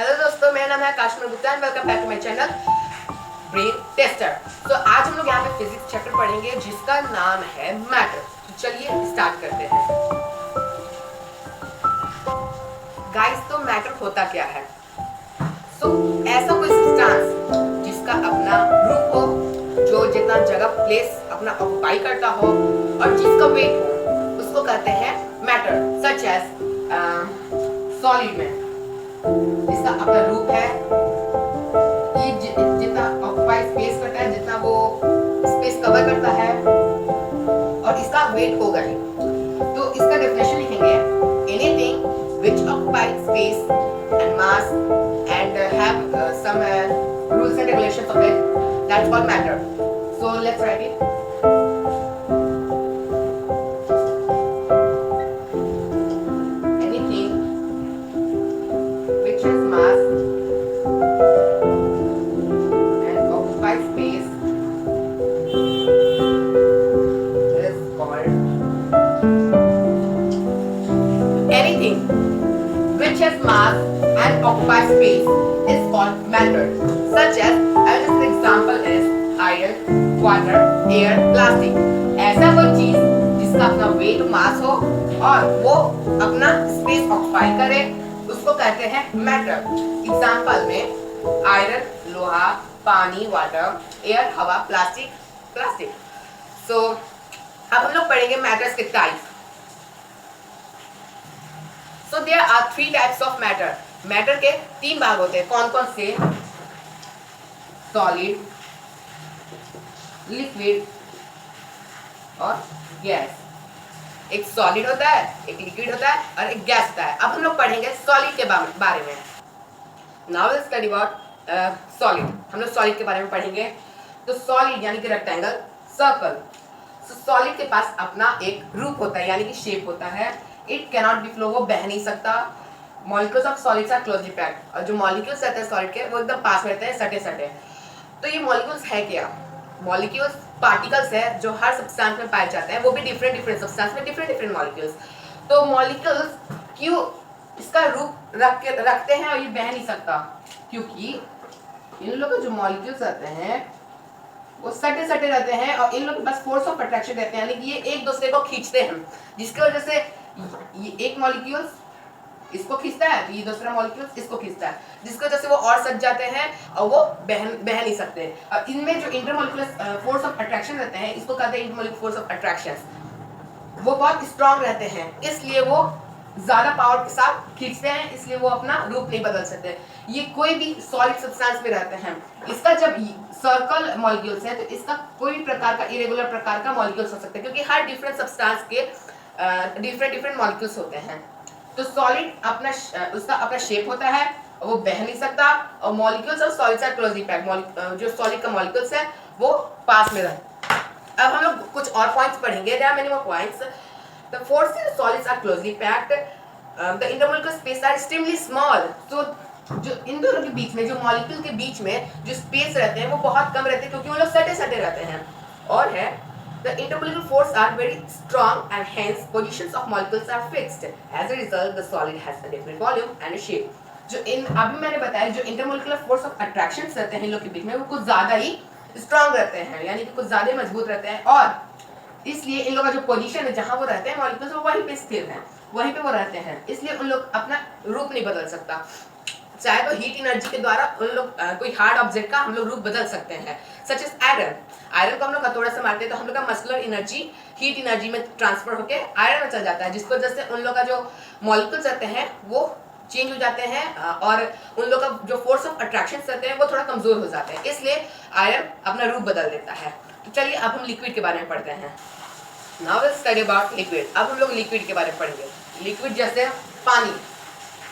Hello दोस्तों, मेरा नाम है Kashmir Gupta and welcome back to my channel brain tester. तो आज हम लोग यहाँ पे फिजिक्स चैप्टर पढ़ेंगे जिसका नाम है मैटर। तो चलिए स्टार्ट करते हैं। गाइस, तो मैटर होता क्या है? ऐसा कोई सब्सटेंस जिसका अपना ग्रुप हो, जो जितना जगह प्लेस अपना ऑक्युपाई करता हो और जिसका वेट हो, उसको कहते हैं मैटर। सच एज सॉलिड में जिसका अपना रूप है, जितना ऑक्युपाई स्पेस करता है, जितना वो स्पेस कवर करता है और इसका वेट होगा ही। तो इसका डेफिनेशन लिखेंगे, anything which occupies space and mass and have some rules and regulations of it, that's called matter. So let's write it. Anything which has mass and occupies space is called anything which has mass and occupies space is called matter. Such as an example is iron, water, air, plastic. ऐसा कोई चीज जिसका अपना weight mass हो और वो अपना space occupy करे, उसको कहते हैं मैटर। एग्जाम्पल में आयरन लोहा, पानी वाटर, एयर हवा, प्लास्टिक। सो अब हम लोग पढ़ेंगे मैटर्स के type. So there are three types of matter. Matter के तीन भाग होते हैं। कौन कौन से? सॉलिड, लिक्विड और गैस। एक सॉलिड होता है, एक लिक्विड होता है और एक गैस होता है। अब हम लोग पढ़ेंगे सॉलिड के बारे में। Now we'll study about solid. हम लोग सॉलिड के बारे में पढ़ेंगे। तो सॉलिड यानी कि रेक्टेंगल, सर्कल। सॉलिड के पास अपना एक रूप होता है यानी कि शेप होता है। इट कैनॉट बी फ्लो, वो बह नहीं सकता। Molecules of solids are closely packed, और जो मॉलिक्यूल्स रहते हैं सॉलिड के वो एकदम पास में रहते हैं, सटे। तो ये मॉलिक्यूल्स है क्या? मॉलिक्यूल्स पार्टिकल्स है जो हर सब्सटेंस में पाए जाते हैं, वो भी डिफरेंट सब्सटेंस में डिफरेंट मॉलिक्यूल्स। तो मॉलिक्यूल्स क्यों इसका रूप रखते हैं और ये बह नहीं सकता? क्योंकि इन लोगों के जो मॉलिक्यूल्स रहते हैं वो सटे रहते हैं और इन लोगों के पास फोर्स ऑफ अट्रैक्शन रहते हैं, यानी कि ये एक दूसरे को खींचते हैं, जिसकी वजह से ये एक मॉलिक्यूल इसको खींचता है तो ये दूसरा मॉलिक्यूल इसको खींचता है, जिसकी वजह से वो और सट जाते हैं और वो बह नहीं सकते। और इनमें जो इंटरमॉलिक्यूलर फोर्स ऑफ अट्रैक्शन रहते हैं, इसको कहते हैं इंटरमॉलिक्यूलर फोर्स ऑफ अट्रैक्शन। वो बहुत स्ट्रांग रहते हैं, इसलिए वो ज्यादा पावर के साथ खींचते हैं, इसलिए वो अपना रूप नहीं बदल सकते। ये कोई भी सॉलिड सब्सटेंस में रहते हैं। इसका जब सर्कल मॉलिक्यूल्स है तो इसका कोई भी प्रकार का इरेगुलर प्रकार का मॉलिक्यूल्स हो सकते हैं, क्योंकि हर डिफरेंट सब्सटेंस के डिफरेंट मॉलिक्यूल्स होते हैं। तो सॉलिड उसका अपना शेप होता है, वो बह नहीं सकता, और मॉलिक्यूल्स और सॉलिड्स आर क्लोजली पैक्ड। जो सॉलिड का मॉलिक्यूल्स है वो पास में रहते। अब हम लोग कुछ और पॉइंट्स पढ़ेंगे। There are many more points. The force in solids are closely packed, the intermolecular space are extremely small. तो जो इन दोनों के बीच में, जो मॉलिक्यूल के बीच में जो स्पेस रहते हैं वो बहुत कम रहते हैं, क्योंकि वो लोग सटे रहते हैं। और है the intermolecular force are very strong and hence positions of molecules are fixed. As a result, the solid has a different volume and a shape. जो इन अभी मैंने बताया, जो इंटरमोलिकुलर फोर्स ऑफ अट्रैक्शन रहते हैं इन लोग के बीच में, वो कुछ ज्यादा ही स्ट्रांग रहते हैं, यानी कि कुछ ज्यादा मजबूत रहते हैं, और इसलिए इन लोगों का जो पोजीशन है जहां वो रहते हैं मॉलिक्यूल्स, वो वहीं पे स्थिर हैं, वहीं पे वो रहते हैं, इसलिए उन लोग अपना रूप नहीं बदल सकता। चाहे तो हीट एनर्जी के द्वारा उन लोग कोई हार्ड ऑब्जेक्ट का हम लोग रूप बदल सकते हैं। सच एज आयरन को हम लोग हथौड़ा से मारते हैं तो हम लोग का मस्कुलर एनर्जी हीट एनर्जी में ट्रांसफर होकर आयरन में चल जाता है, जिसकी वजह से उन लोग का जो मॉलिक्यूल्स रहते हैं वो चेंज हो जाते हैं और उन लोग का जो फोर्स ऑफ अट्रैक्शन रहते हैं वो थोड़ा कमजोर हो जाते हैं, इसलिए आयरन अपना रूप बदल देता है। तो चलिए अब हम लिक्विड के बारे में पढ़ते हैं। Now will study about liquid. अब हम लोग लिक्विड के बारे में पढ़ेंगे। लिक्विड जैसे पानी,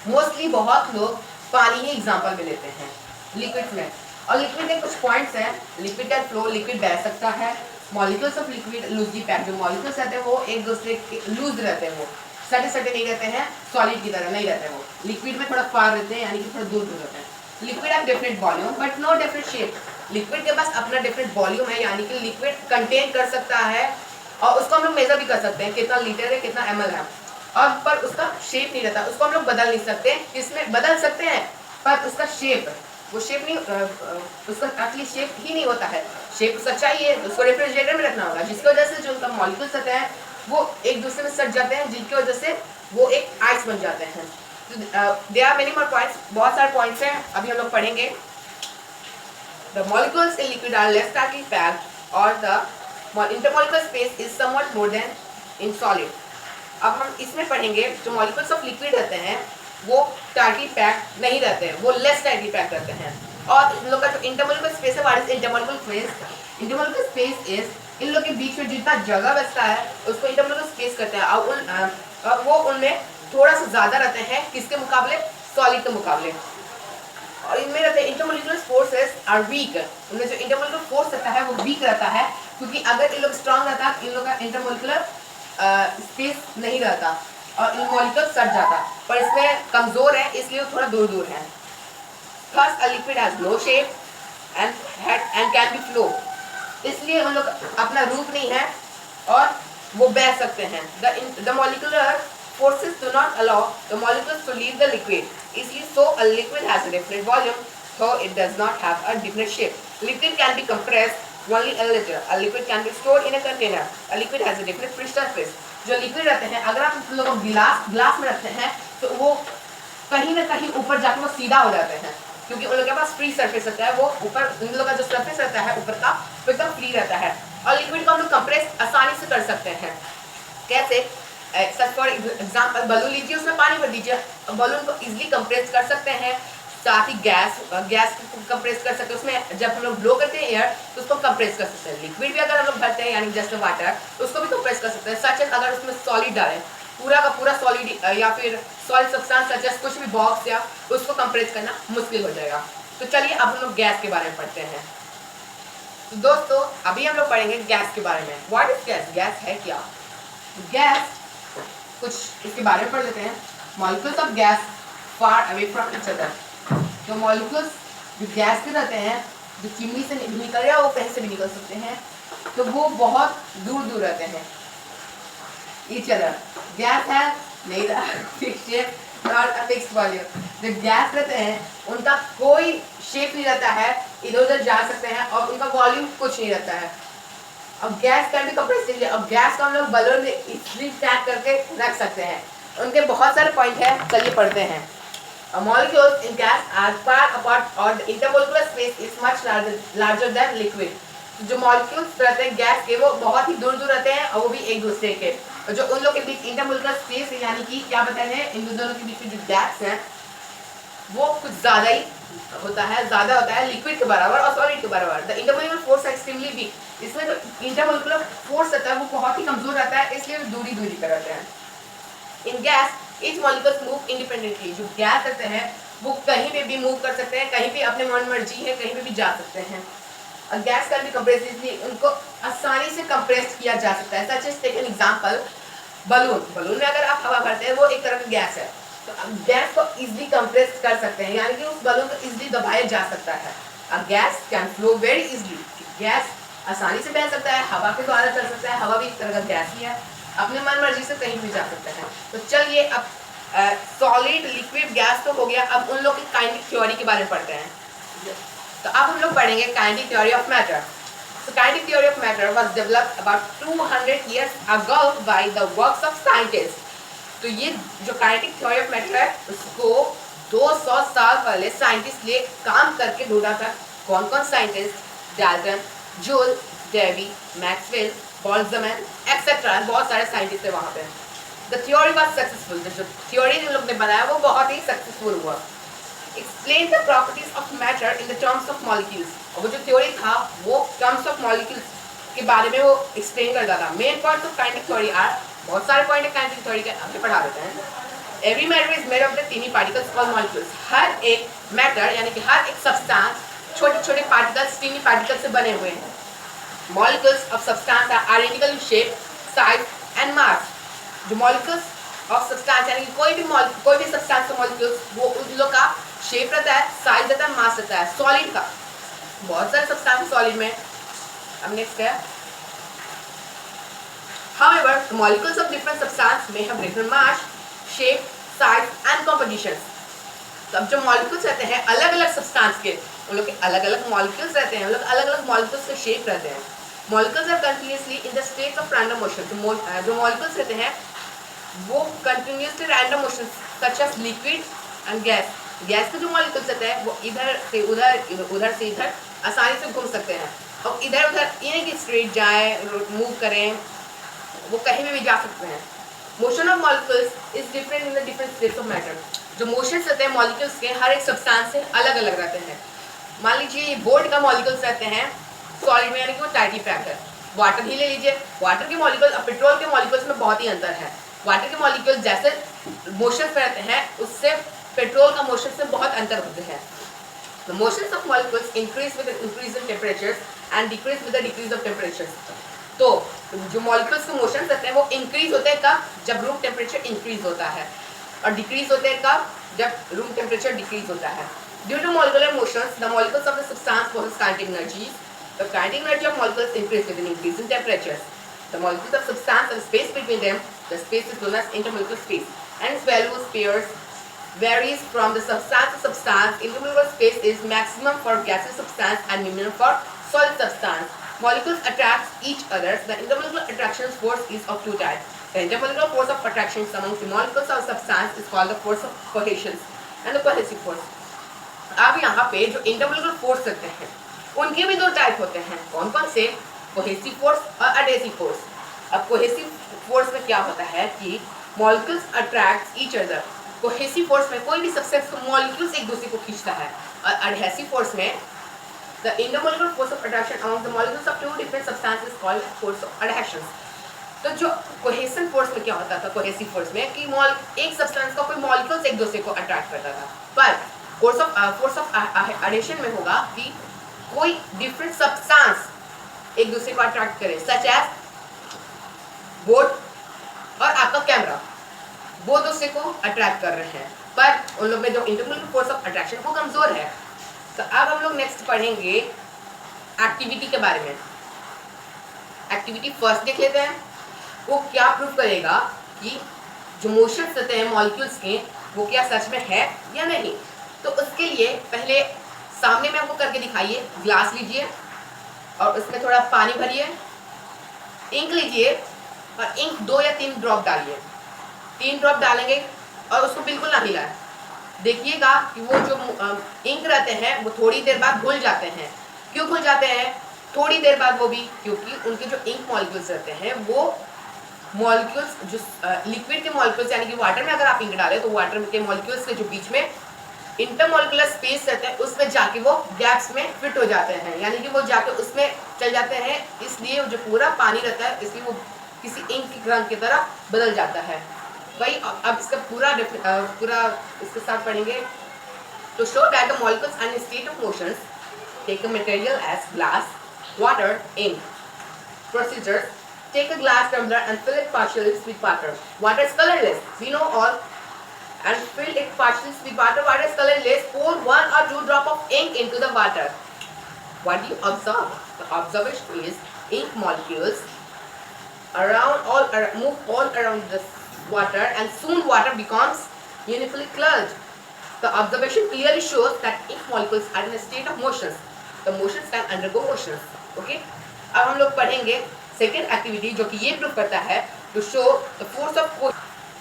मोस्टली बहुत लोग पानी ही एग्जाम्पल में लेते हैं लिक्विड में, और लिक्विड के कुछ पॉइंट्स हैं। लिक्विड कैन फ्लो, लिक्विड बह सकता है। Molecules of liquid loosely packed, जो मॉलिक्यूल्स रहते हैं वो एक दूसरे के लूज रहते हैं, वो सटे नहीं रहते हैं, सॉलिड की तरह नहीं रहते हैं। वो लिक्विड में थोड़ा फार रहते हैं, यानी कि थोड़ा दूर रहते हैं। Liquid have different volume but no different shape. Liquid के पास अपना डिफरेंट वॉल्यूम है, यानी कि लिक्विड कंटेन कर सकता है और उसको हम लोग मेजर भी कर सकते हैं, कितना लीटर है, कितना ml है, और पर उसका शेप नहीं रहता, उसको हम लोग बदल नहीं सकते। इसमें बदल सकते हैं पर उसका शेप, वो शेप नहीं, उसका असली शेप ही नहीं होता है। शेप उसका चाहिए तो उसको रेफ्रिजरेटर में रखना होगा, जिसकी वजह से जो उनका मॉलिक्यूल्स होते हैं वो एक दूसरे में सट जाते हैं, जिनकी वजह से वो एक आइस बन जाते हैं। There are many more points, बहुत सारे पॉइंट्स हैं, अभी हम लोग पढ़ेंगे। The molecules in liquid are less tightly packed और the intermolecular space is somewhat more than in solid. अब हम इसमें पढ़ेंगे जो मॉलिक्यूल्स ऑफ लिक्विड रहते हैं वो टाइटली पैक्ड नहीं रहते हैं, वो लेस टाइटली पैक्ड रहते हैं। और इन लोग का जो इंटरमॉलिक्यूलर स्पेस है, what is intermolecular space? Intermolecular space is in लोग के बीच में जितना जगह बचता है उसको इंटरमॉलिक्यूलर स्पेस कहते हैं। और वो उनमें थोड़ा सा ज़्यादा रहते हैं, किसके मुकाबले? सॉलिड के मुकाबले। और इनमें रहते हैं इंटरमॉलिक्यूलर फोर्सेस आर वीक, उनमें जो इंटरमॉलिक्यूलर फोर्स रहता है वो वीक रहता है, क्योंकि अगर इन लोग स्ट्रांग रहता इन लोग का इंटरमॉलिक्यूलर स्पेस नहीं रहता और इन मॉलिक्यूल सट जाता, पर इसमें कमजोर है इसलिए वो थोड़ा दूर दूर है। Thus a liquid has no shape and can be flow, इसलिए उन लोग अपना रूप नहीं है और वो बह सकते हैं। The molecular forces do not allow the molecules to leave the liquid, इसलिए so a liquid has a definite volume though it does not have a definite shape. Liquid can be compressed only a little. A liquid can be stored in a container. A liquid has a definite free surface. जो liquid रहते हैं अगर आप उन लोगों को glass में रखते हैं तो वो कहीं ना कहीं ऊपर जाकर वो सीधा हो जाते हैं, क्योंकि उन लोगों के पास फ्री सरफेस रहता है, वो ऊपर उन लोगों का जो सरफेस रहता है ऊपर का वो एकदम फ्री रहता है। और लिक्विड को हम लोग कंप्रेस आसानी से कर सकते हैं। कैसे? सच फॉर एग्जाम्पल बलून लीजिए, उसमें पानी भर दीजिए, बलून को इजिली कंप्रेस कर सकते हैं। साथ ही गैस को कंप्रेस कर सकते हैं, उसमें जब हम लोग ब्लो करते हैं एयर तो उसको कंप्रेस कर सकते हैं। लिक्विड भी अगर हम लोग भरते हैं यानी जैसे वाटर, तो उसको भी कंप्रेस कर सकते हैं। सच एज अगर उसमें सॉलिड डालें, पूरा का पूरा सॉलिड या फिर सॉलिड सब्सटेंस सच एज कुछ भी बॉक्स या उसको कंप्रेस करना मुश्किल हो जाएगा। तो चलिए अब हम लोग गैस के बारे में पढ़ते हैं। तो दोस्तों अभी हम लोग पढ़ेंगे गैस के बारे में। What is gas? गैस है क्या? गैस कुछ इसके बारे में पढ़ लेते हैं। Molecules of gas far away from each other. तो मॉलिक्यूल्स जो गैस के रहते हैं, जो चिमनी से निकल रहा है वो कहीं से भी निकल सकते हैं, तो वो बहुत दूर दूर रहते हैं। ईच अदर गैस है नहीं रहा फिक्स शेप और फिक्स वॉल्यूम। जो गैस रहते हैं उनका कोई शेप नहीं रहता है, इधर उधर जा सकते हैं और उनका वॉल्यूम कुछ नहीं रहता है। अब गैस कैन बी कंप्रेस्ड, अब गैस को हम लोग बलून में इजीली पैक करके रख सकते हैं। उनके बहुत सारे पॉइंट हैं, चलिए पढ़ते हैं। Molecules in gas are far apart or the intermolecular space is much larger than liquid. जो मॉलिक्यूल्स रहते हैं गैस के वो बहुत ही दूर दूर रहते हैं और वो भी एक दूसरे के। और जो उन लोग के बीच इंटरमोलिकुलर स्पेस है, यानी कि क्या बताते हैं, इन दोनों के बीच में जो गैस है वो कुछ ज़्यादा ही होता है, ज़्यादा होता है लिक्विड के बराबर और सॉलिड के बराबर। द इंटरमोलिकुलर फोर्स है एक्सट्रीमली वीक, इसमें जो इंटरमोलिकुलर फोर्स रहता है वो बहुत ही कमजोर रहता है, इसलिए दूरी दूरी पर रहते हैं। इन gas each molecules move independently, जो गैस रहते हैं वो कहीं पे भी मूव कर सकते हैं, कहीं भी अपने मन मर्जी है कहीं पे भी जा सकते हैं। और gas can be compressed easily, उनको आसानी से कंप्रेस किया जा सकता है। Such as take an example balloon में अगर आप हवा भरते हैं वो एक तरह की गैस है, तो गैस को इजीली कंप्रेस कर सकते हैं, यानी कि उस बलून को इजीली दबाया जा सकता है। और gas can flow very easily, gas आसानी से बह सकता है, हवा के द्वारा चल सकता है, हवा भी एक तरह का गैस ही है, अपने मन मर्जी से कहीं भी जा सकते हैं। तो चलिए अब सॉलिड लिक्विड गैस तो हो गया, अब उन लोग की काइनेटिक थ्योरी के बारे में पढ़ते हैं। तो अब हम लोग पढ़ेंगे kinetic theory of matter. So kinetic theory of matter was developed about 200 years ago by the works of scientists. तो ये जो काइनेटिक थ्योरी ऑफ मैटर है उसको 200 साल पहले साइंटिस्ट ने काम करके ढूंढा था। कौन कौन scientist? Dalton, Joule, Davy, Maxwell, Boltzmann etcetera, बहुत सारे साइंटिस्ट थे वहाँ पे। द थ्योरी वाज सक्सेसफुल, जो थ्योरी इन लोग ने बनाया वो बहुत ही सक्सेसफुल हुआ। Explain the properties of matter in the terms of molecules, और वो जो थ्योरी था वो टर्म्स ऑफ मॉलिक्यूल्स के बारे में वो एक्सप्लेन करता था। Main point of kinetic theory are, बहुत सारे पॉइंट है काइनेटिक थ्योरी के, आपको पढ़ा देते हैं। Every matter is made of the tiny particles called molecules, हर एक मैटर यानी कि हर एक सब्सटेंस छोटे छोटे पार्टिकल्स, टीनी पार्टिकल्स से बने हुए हैं। Molecules of substance are identical in shape, size and mass. जो मॉलिक्यूल्स ऑफ सब्सटेंस यानी कि कोई भी सब्सटेंस का मॉलिक्यूल्स वो उन लोग का शेप रहता है, साइज रहता है, मास रहता है। सॉलिड का बहुत सारे सब्सटेंस सॉलिड में। अब नेक्स्ट है, however the molecules of different substances may have different mass, shape, size and compositions. तो अब जो मॉलिक्यूल्स रहते हैं अलग अलग सब्सटेंस के, उन लोग के अलग अलग मॉलिक्यूल्स रहते हैं, उन लोग अलग अलग मॉलिक्यूल्स के शेप रहते हैं। Molecules are continuously in the state of random motion. जो मॉलिक्यूल्स रहते हैं वो continuously random motion such as liquid and gas. Gas के जो मॉलिक्यूल्स रहते हैं वो इधर से उधर, उधर से इधर आसानी से घूम सकते हैं और इधर उधर इन्हें की स्ट्रेट जाए, मूव करें, वो कहीं भी जा सकते हैं। Motion of molecules is different in the different states of matter. जो मोशंस रहते हैं मॉलिक्यूल्स के हर एक सब्सटेंस से अलग अलग रहते हैं। मान लीजिए ये बोर्ड का मॉलिक्यूल्स रहते हैं सॉलिड में, यानी कि वो टाइटली पैक्ड है। वाटर ही ले लीजिए, वाटर के मॉलिक्यूल और पेट्रोल के मॉलिक्यूल्स में बहुत ही अंतर है। वाटर के मॉलिक्यूल जैसे मोशन पे रहते हैं उससे पेट्रोल का मोशन से बहुत अंतर होते हैं। The motions of molecules increase with the increase in temperatures and decrease with the decrease of temperatures. तो जो मॉलिक्यूल्स के मोशंस रहते हैं वो इंक्रीज होते हैं कब? जब रूम टेम्परेचर इंक्रीज होता है, और डिक्रीज होते हैं कब? जब रूम टेम्परेचर डिक्रीज होता है। Due to molecular motions, the molecules of the substance possess kinetic energy. The kinetic energy of molecules increase with an increase in temperatures. The molecules of substance have space between them. The space is known as intermolecular space, and its value varies from the substance to substance. Intermolecular space is maximum for gaseous substance and minimum for solid substance. Molecules attract each other. The intermolecular attraction force is of two types. The intermolecular force of attraction among the molecules of substance is called the force of cohesion and the cohesive force. अब यहाँ पे जो intermolecular force रहते हैं उनके भी दो type होते हैं। कौन कौन से? कोहेसिव फोर्स और एडहेसिव फोर्स। अब कोहेसिव फोर्स में क्या होता है कि molecules attract each other. Cohesive force में कोई भी सब्सटेंस को मॉलिक्यूल्स एक दूसरे को खींचता है, और एडहेसिव फोर्स में the intermolecular force of attraction among the molecules of two different substances is called force of adhesion. तो जो कोहेसन फोर्स में क्या होता था कोहेसिव फोर्स में कि एक सब्सटेंस का कोई मॉलिक्यूल्स एक दूसरे को अट्रैक्ट करता था, पर फोर्स ऑफ एडिशन में होगा कि कोई डिफरेंट सब्सटेंस एक दूसरे को अट्रैक्ट करे, सच एज बोर्ड और आपका कैमरा, वो दूसरे को अट्रैक्ट कर रहे हैं, पर उन लोग में जो इंटरमोलिकुलर फोर्स ऑफ अट्रैक्शन वो कमजोर है। तो अब हम लोग नेक्स्ट पढ़ेंगे एक्टिविटी के बारे में। एक्टिविटी फर्स्ट देख लेते हैं। वो क्या प्रूव करेगा कि जो मोशंस रहते हैं मॉलिक्यूल्स के वो क्या सच में है या नहीं। तो उसके लिए पहले सामने में आपको करके दिखाइए। ग्लास लीजिए और उसमें थोड़ा पानी भरिए, इंक लीजिए और इंक 2 या 3 ड्रॉप डालिए। 3 ड्रॉप डालेंगे और उसको बिल्कुल ना हिलाएं। देखिएगा कि वो जो इंक रहते हैं वो थोड़ी देर बाद घुल जाते हैं। क्यों घुल जाते हैं थोड़ी देर बाद? वो भी क्योंकि उनके जो इंक मॉलिक्यूल्स रहते हैं वो मॉलिक्यूल्स जो लिक्विड के मॉलिक्यूल्स यानी कि वाटर में अगर आप इंक डालें तो वाटर के मॉलिक्यूल्स के जो बीच में इंटरमोलिकुलर स्पेस रहता है उसमें जाके वो गैप्स में फिट हो जाते हैं, यानी कि वो जाके उसमें चल जाते हैं। इसलिए जो पूरा पानी रहता है इसलिए वो किसी इंक के रंग की तरह बदल जाता है। वही अब इसका पूरा इसके साथ पढ़ेंगे। To show that the molecules are in a state of motion, take a material as glass, water, ink. Procedures: take a glass tumbler and fill it partially with water. Water is colorless, we know all. And fill it partially with water. Water is colorless. Pour 1 or 2 drops of ink into the water. What do you observe? The observation is ink molecules move all around the water, and soon water becomes uniformly colored. The observation clearly shows that ink molecules are in a state of motions. The motions can undergo motions. Okay? अब हम लोग पढ़ेंगे second activity जो कि ये prove करता है to show the force of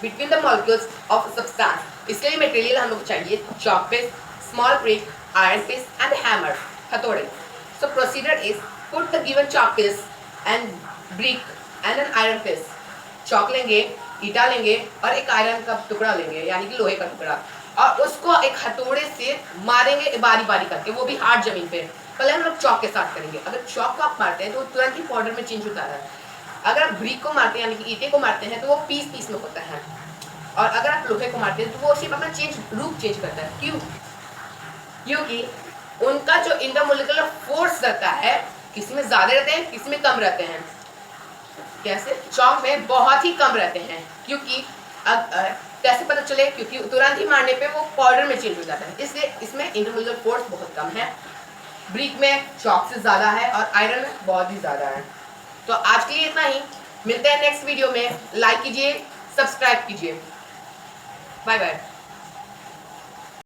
between the molecules of substance. इसके लिए मटेरियल हम लोग चाहिए chalk piece, small brick, iron piece and hammer, हथौड़े. So procedure is put the given chalk piece and brick and an iron piece. chalk लेंगे, ईटा लेंगे और एक आयरन का टुकड़ा लेंगे यानी कि लोहे का टुकड़ा, और उसको एक हथौड़े से मारेंगे बारी बारी करके, वो भी हार्ड जमीन पे। पहले हम लोग चॉक के साथ करेंगे। अगर चॉक को आप मारते हैं तो तुरंत ही पाउडर में चेंज होता है। अगर आप ब्रिक को मारते हैं यानी कि ईटे को मारते हैं तो वो पीस में होता है, और अगर आप लोहे को मारते हैं तो वो सिर्फ अपना रूप चेंज करता है। क्यों? क्योंकि उनका जो इंटरमोलिकुलर फोर्स रहता है किसी में ज्यादा रहते हैं किसी में कम रहते हैं। कैसे? चॉक में बहुत ही कम रहते हैं। क्योंकि कैसे पता चले? क्योंकि तुरंत ही मारने पे वो पाउडर में चेंज हो जाता है, इसलिए इसमें इंटरमोलिकुलर फोर्स बहुत कम है। ब्रिक में चॉक से ज्यादा है और आयरन में बहुत ही ज्यादा है। तो आज के लिए इतना ही, मिलते हैं नेक्स्ट वीडियो में। लाइक कीजिए, सब्सक्राइब कीजिए। Bye bye.